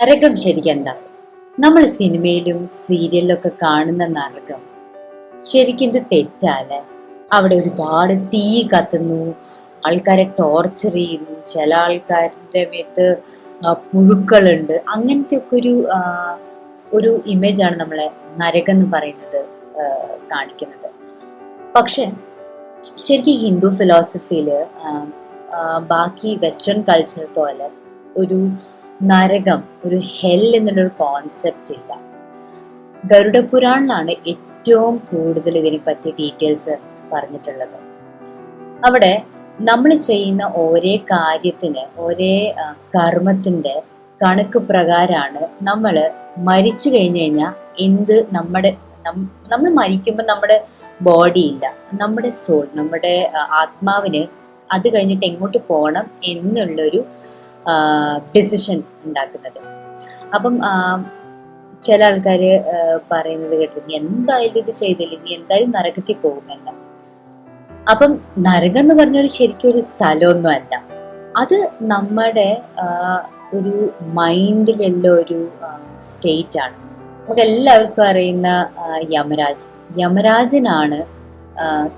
നരകം ശരിക്കെന്താ? നമ്മൾ സിനിമയിലും സീരിയലിലൊക്കെ കാണുന്ന നരകം ശരിക്കും ഇത് തെറ്റാല്ലേ? അവിടെ ഒരുപാട് തീ കത്തുന്നു, ആൾക്കാരെ ടോർച്ചർ ചെയ്യുന്നു, ചില ആൾക്കാരുടെ മേത്ത് പുഴുക്കളുണ്ട്. അങ്ങനത്തെ ഒക്കെ ഒരു ഇമേജാണ് നമ്മളെ നരകം എന്ന് പറയുന്നത് കാണിക്കുന്നത്. പക്ഷെ ശരിക്കും ഹിന്ദു ഫിലോസഫിയിൽ ബാക്കി വെസ്റ്റേൺ കൾച്ചർ പോലെ ഒരു നരകം, ഒരു ഹെൽ എന്നുള്ളൊരു കോൺസെപ്റ്റ് ഇല്ല. ഗരുഡ പുരാണിലാണ് ഏറ്റവും കൂടുതൽ ഇതിനെ പറ്റി ഡീറ്റെയിൽസ് പറഞ്ഞിട്ടുള്ളത്. അവിടെ നമ്മൾ ചെയ്യുന്ന ഒരേ കാര്യത്തിന്, ഒരേ കർമ്മത്തിന്റെ കണക്ക് പ്രകാരമാണ് നമ്മൾ മരിച്ചു കഴിഞ്ഞു കഴിഞ്ഞാൽ നമ്മൾ മരിക്കുമ്പോൾ നമ്മുടെ ബോഡി ഇല്ല, നമ്മുടെ സോൾ, നമ്മുടെ ആത്മാവിന് അത് കഴിഞ്ഞിട്ട് എങ്ങോട്ട് പോകണം എന്നുള്ളൊരു ഡിസിഷൻ ഉണ്ടാക്കുന്നത്. അപ്പം ചില ആൾക്കാർ പറയുന്നത് കേട്ടു, നീ എന്തായാലും ഇത് ചെയ്തില്ല, നീ എന്തായാലും നരകത്തിൽ പോകുമെന്ന്. അപ്പം നരകം എന്ന് പറഞ്ഞൊരു ശരിക്കും ഒരു സ്ഥലമൊന്നും അല്ല, അത് നമ്മുടെ ഒരു മൈൻഡിലുള്ള ഒരു സ്റ്റേറ്റ് ആണ്. നമുക്ക് എല്ലാവർക്കും അറിയുന്ന യമരാജനാണ്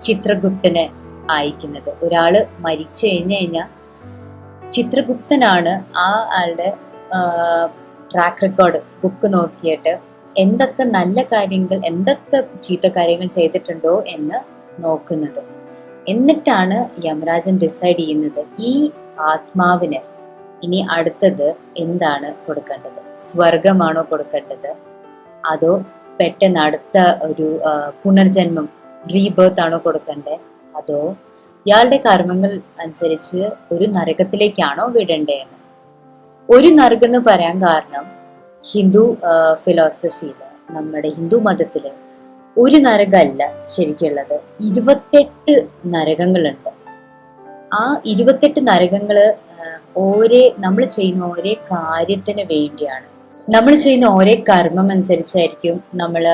ചിത്രഗുപ്തനെ അയക്കുന്നത്. ഒരാള് മരിച്ചു കഴിഞ്ഞാൽ ചിത്രഗുപ്തനാണ് ആ ആളുടെ ട്രാക്ക് റെക്കോർഡ് ബുക്ക് നോക്കിയിട്ട് എന്തൊക്കെ നല്ല കാര്യങ്ങൾ, എന്തൊക്കെ ചീത്ത കാര്യങ്ങൾ ചെയ്തിട്ടുണ്ടോ എന്ന് നോക്കുന്നത്. എന്നിട്ടാണ് യമരാജൻ ഡിസൈഡ് ചെയ്യുന്നത് ഈ ആത്മാവിന് ഇനി അടുത്തത് എന്താണ് കൊടുക്കേണ്ടത്. സ്വർഗമാണോ കൊടുക്കേണ്ടത്, അതോ പെട്ടെന്ന് അടുത്ത ഒരു പുനർജന്മം, റീബേർത്ത് ആണോ കൊടുക്കേണ്ടത്, അതോ ഇയാളുടെ കർമ്മങ്ങൾ അനുസരിച്ച് ഒരു നരകത്തിലേക്കാണോ വിടേണ്ടതെന്ന്. ഒരു നരകം എന്ന് പറയാൻ കാരണം ഹിന്ദു ഫിലോസഫിയില്, നമ്മുടെ ഹിന്ദു മതത്തില് ഒരു നരകമല്ല ശരിക്കുള്ളത്, 28 നരകങ്ങളുണ്ട്. ആ 28 നരകങ്ങള് നമ്മൾ ചെയ്യുന്ന ഒരേ കാര്യത്തിന് വേണ്ടിയാണ്. നമ്മൾ ചെയ്യുന്ന ഒരേ കർമ്മം അനുസരിച്ചായിരിക്കും നമ്മൾ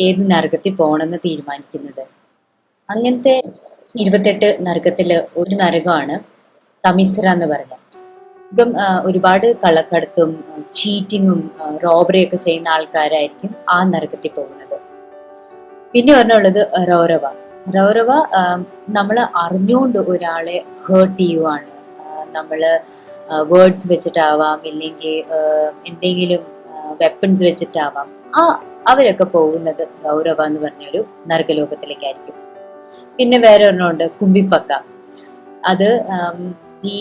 ഏത് നരകത്തിൽ പോകണമെന്ന് തീരുമാനിക്കുന്നത്. അങ്ങനത്തെ 28 നരകത്തില് ഒരു നരകമാണ് തമിസ്ര എന്ന് പറഞ്ഞ. ഇപ്പം ഒരുപാട് കള്ളക്കടത്തും ചീറ്റിങ്ങും റോബറിയൊക്കെ ചെയ്യുന്ന ആൾക്കാരായിരിക്കും ആ നരകത്തിൽ പോകുന്നത്. പിന്നെ പറഞ്ഞുള്ളത് രൗരവ. രൗരവ നമ്മൾ അറിഞ്ഞുകൊണ്ട് ഒരാളെ ഹേർട്ട് ചെയ്യുവാണ്, നമ്മൾ വേർഡ്സ് വെച്ചിട്ടാവാം, ഇല്ലെങ്കിൽ എന്തെങ്കിലും വെപ്പൺസ് വെച്ചിട്ടാവാം, അവരൊക്കെ പോകുന്നത് രൗരവ എന്ന് പറഞ്ഞൊരു നരകലോകത്തിലേക്കായിരിക്കും. പിന്നെ വേറെ ഒരെണ്ണമുണ്ട് കുമ്പിപ്പക്ക. അത് ഈ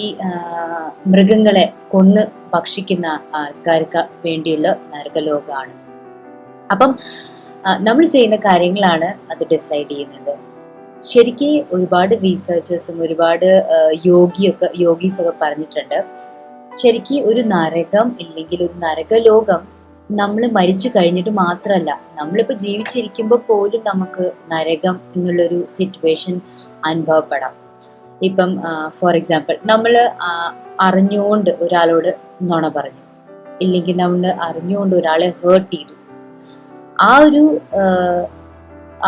മൃഗങ്ങളെ കൊന്ന് ഭക്ഷിക്കുന്ന ആൾക്കാർക്ക് വേണ്ടിയുള്ള നരകലോകമാണ്. അപ്പം നമ്മൾ ചെയ്യുന്ന കാര്യങ്ങളാണ് അത് ഡിസൈഡ് ചെയ്യുന്നത്. ശരിക്ക് ഒരുപാട് റീസേർച്ചേഴ്സും ഒരുപാട് യോഗീസൊക്കെ പറഞ്ഞിട്ടുണ്ട്, ശരിക്ക് ഒരു നരകം ഇല്ലെങ്കിൽ ഒരു നരകലോകം നമ്മൾ മരിച്ചു കഴിഞ്ഞിട്ട് മാത്രമല്ല, നമ്മളിപ്പോൾ ജീവിച്ചിരിക്കുമ്പോൾ പോലും നമുക്ക് നരകം എന്നുള്ളൊരു സിറ്റുവേഷൻ അനുഭവപ്പെടാം. ഇപ്പം ഫോർ എക്സാമ്പിൾ, നമ്മൾ അറിഞ്ഞുകൊണ്ട് ഒരാളോട് നുണ പറഞ്ഞു, ഇല്ലെങ്കിൽ നമ്മൾ അറിഞ്ഞുകൊണ്ട് ഒരാളെ ഹേർട്ട് ചെയ്തു,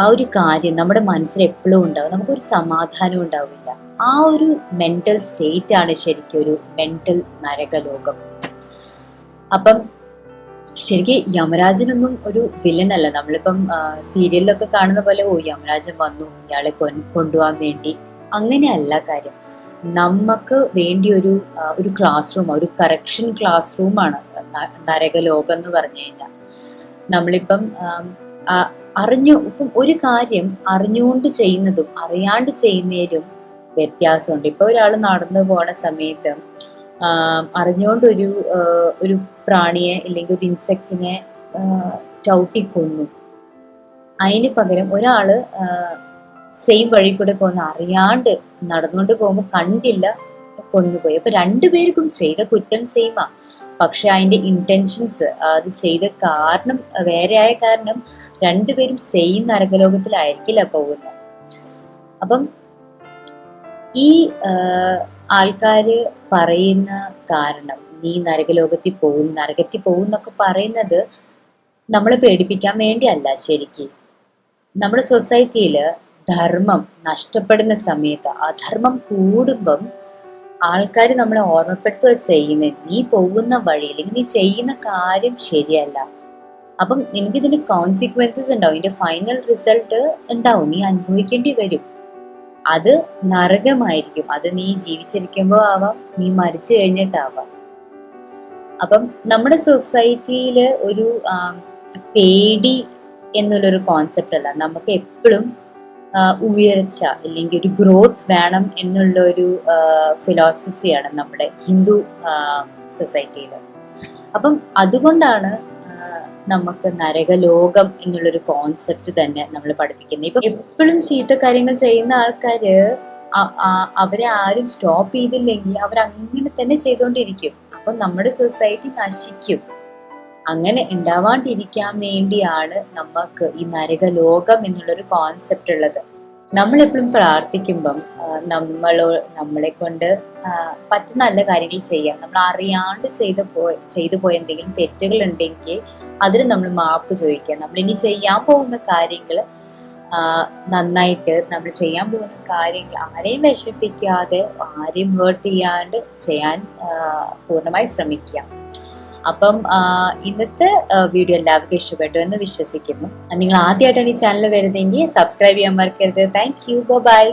ആ ഒരു കാര്യം നമ്മുടെ മനസ്സിൽ എപ്പോഴും ഉണ്ടാവും, നമുക്കൊരു സമാധാനം ഉണ്ടാവില്ല. ആ ഒരു മെന്റൽ സ്റ്റേറ്റ് ആണ് ശരിക്കും ഒരു മെന്റൽ നരകലോകം. അപ്പം ശരിക്കും യമരാജനൊന്നും ഒരു വില്ലനല്ല. നമ്മളിപ്പം സീരിയലിലൊക്കെ കാണുന്ന പോലെ യമരാജൻ വന്നു ഇയാളെ കൊണ്ടുപോകാൻ വേണ്ടി, അങ്ങനെയല്ല കാര്യം. നമുക്ക് വേണ്ടി ഒരു ക്ലാസ് റൂം, ഒരു കറക്ഷൻ ക്ലാസ് റൂമാണ് നരകലോകം എന്ന് പറഞ്ഞു കഴിഞ്ഞാൽ. നമ്മളിപ്പം ഇപ്പം ഒരു കാര്യം അറിഞ്ഞുകൊണ്ട് ചെയ്യുന്നതും അറിയാണ്ട് ചെയ്യുന്നതിലും വ്യത്യാസമുണ്ട്. ഇപ്പൊ ഒരാൾ നടന്നു പോണ സമയത്ത് അറിഞ്ഞുകൊണ്ട് ഒരു പ്രാണിയെ ഇല്ലെങ്കിൽ ഒരു ഇൻസെക്റ്റിനെ ചവിട്ടിക്കൊന്നു, അതിന് പകരം ഒരാള് സെയിം വഴി കൂടെ പോകുന്ന അറിയാണ്ട് നടന്നുകൊണ്ട് പോകുമ്പോൾ കണ്ടില്ല, കൊന്നുപോയി. അപ്പൊ രണ്ടുപേർക്കും ചെയ്ത കുറ്റം സെയിമാ, പക്ഷെ അതിന്റെ ഇന്റൻഷൻസ്, അത് ചെയ്ത കാരണം വേറെയായ കാരണം രണ്ടുപേരും സെയിം നരകലോകത്തിലായിരിക്കില്ല പോകുന്നത്. അപ്പം ഈ ആൾക്കാര് പറയുന്ന കാരണം, നീ നരകത്തിൽ പോകുന്നൊക്കെ പറയുന്നത് നമ്മളെ പേടിപ്പിക്കാൻ വേണ്ടിയല്ല. ശരിക്കും നമ്മുടെ സൊസൈറ്റിയിൽ ധർമ്മം നഷ്ടപ്പെടുന്ന സമയത്ത്, അധർമ്മം കൂടുമ്പം ആൾക്കാർ നമ്മളെ ഓർമ്മപ്പെടുത്തുക ചെയ്യുന്നത് നീ പോകുന്ന വഴി അല്ലെങ്കിൽ നീ ചെയ്യുന്ന കാര്യം ശരിയല്ല. അപ്പം നിനക്കിതിന് കോൺസിക്വൻസസ് ഉണ്ടാവും, ഇതിന്റെ ഫൈനൽ റിസൾട്ട് ഉണ്ടാവും, നീ അനുഭവിക്കേണ്ടി വരും. അത് നരകമായിരിക്കും. അത് നീ ജീവിച്ചിരിക്കുമ്പോൾ ആവാം, നീ മരിച്ചു കഴിഞ്ഞിട്ടാവാം. അപ്പം നമ്മുടെ സൊസൈറ്റിയിൽ ഒരു പേടി എന്നുള്ളൊരു കോൺസെപ്റ്റ് അല്ല, നമുക്ക് എപ്പോഴും ഉയർച്ച അല്ലെങ്കിൽ ഒരു ഗ്രോത്ത് വേണം എന്നുള്ള ഒരു ഫിലോസഫിയാണ് നമ്മുടെ ഹിന്ദു സൊസൈറ്റിയിൽ. അപ്പം അതുകൊണ്ടാണ് നമുക്ക് നരകലോകം എന്നുള്ളൊരു കോൺസെപ്റ്റ് തന്നെ നമ്മൾ പഠിപ്പിക്കുന്നത്. ഇപ്പൊ എപ്പോഴും ചീത്ത കാര്യങ്ങൾ ചെയ്യുന്ന ആൾക്കാര് അവരെ ആരും സ്റ്റോപ്പ് ചെയ്തില്ലെങ്കിൽ അവരങ്ങനെ തന്നെ ചെയ്തുകൊണ്ടിരിക്കും. അപ്പൊ നമ്മുടെ സൊസൈറ്റി നശിക്കും. അങ്ങനെ ഉണ്ടാവാണ്ടിരിക്കാൻ വേണ്ടിയാണ് നമുക്ക് ഈ നരകലോകം എന്നുള്ളൊരു കോൺസെപ്റ്റ് ഉള്ളത്. നമ്മളെപ്പോഴും പ്രാർത്ഥിക്കുമ്പം നമ്മളെ കൊണ്ട് പറ്റുന്ന നല്ല കാര്യങ്ങൾ ചെയ്യാം. നമ്മൾ അറിയാണ്ട് ചെയ്തു പോയ എന്തെങ്കിലും തെറ്റുകൾ ഉണ്ടെങ്കിൽ അതിന് നമ്മൾ മാപ്പ് ചോദിക്കുക. നമ്മൾ ഇനി ചെയ്യാൻ പോകുന്ന കാര്യങ്ങൾ നന്നായിട്ട് നമ്മൾ ചെയ്യാൻ പോകുന്ന കാര്യങ്ങൾ ആരെയും വിഷമിപ്പിക്കാതെ ആരെയും ഹേർട്ട് ചെയ്യാണ്ട് ചെയ്യാൻ പൂർണ്ണമായി ശ്രമിക്കുക. അപ്പം ഇന്നത്തെ വീഡിയോ എല്ലാവർക്കും ഇഷ്ടപ്പെട്ടു എന്ന് വിശ്വസിക്കുന്നു. നിങ്ങൾ ആദ്യമായിട്ടാണ് ഈ ചാനൽ വരുന്നതെങ്കിൽ സബ്സ്ക്രൈബ് ചെയ്യാൻ മറക്കരുത്. Thank you, by.